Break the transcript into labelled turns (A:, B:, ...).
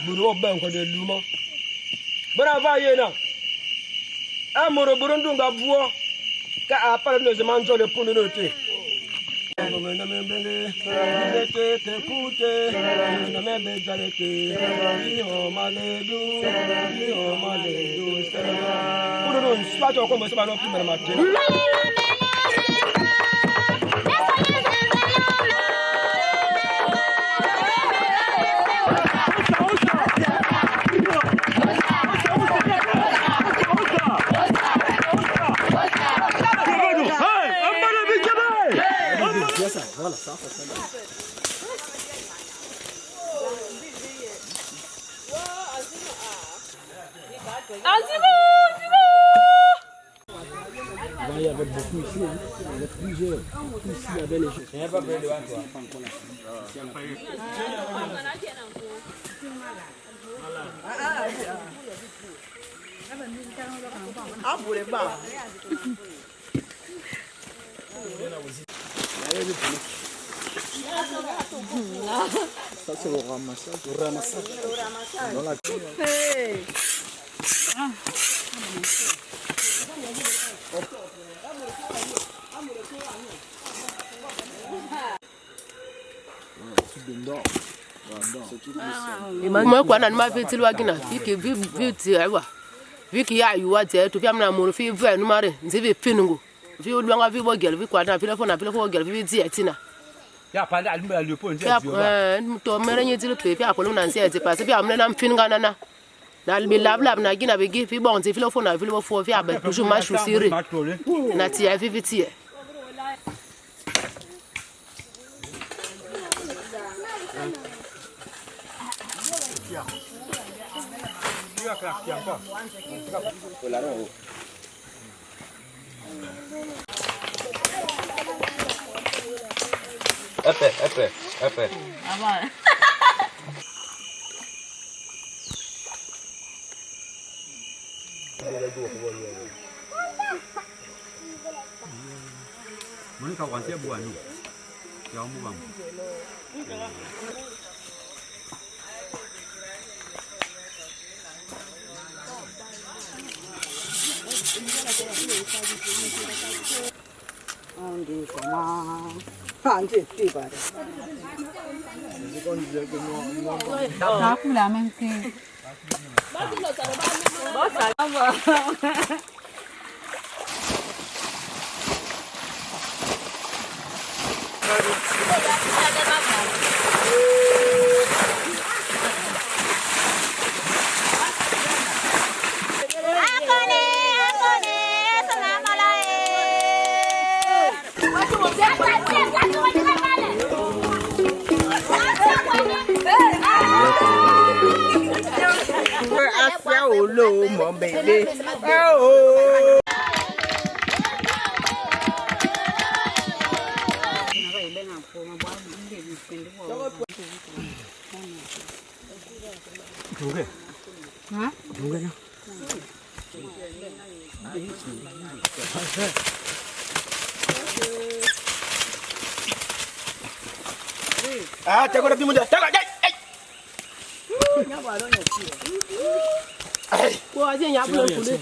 A: buru ben ko de luma bana va yena amoro burundu nga buo ka apara no zaman jole punu no te no me na me benge te te kute na me be jale te yo maledu punu no spato ko mo se ba no primera mattina
B: Voilà, ça fait ça. Il y avait beaucoup ici, il y avait plusieurs. Ici, il y avait les gens. Il n'y a pas besoin de toi. Ah, vous voulez pas? Ça c'est le ramassage. Le ramassage. Dans la... Hey.
C: Moi quoi nan ma fiti lwa gina fiki fiti aiwa fiki ya yuwa te to fiam na mo fi vu no mare nze be pinungu fi odwa nga fi bo gel fi kwa na fi lefo gel fi ti etina
A: ya panda alimba le pon je dio
C: to mere nyi ti le pe fi akolo na nse ti pa se fi amle na mpinga na bi lab na gina be gi fi bon ti fi lefo na fi lefo fo fi abe toujours ma chou siri na ti ya fi fiti
A: Epe.
D: Agora.
A: Muốn cầu còn sẽ buồn nhỉ? Kéo mua bằng.
E: Đi mà hàng gì đi vậy?
D: Đó cũng là mang kia.
E: Bớt xài không vợ. Lô mà bể đi.
A: Đúng
D: Hả?
A: Đúng rồi nhá. À, chắc có đập đi một giờ. Chắc lại đây.
E: Nhá vào đó nhỉ.
C: Qua trên nhà buồn phụ đi.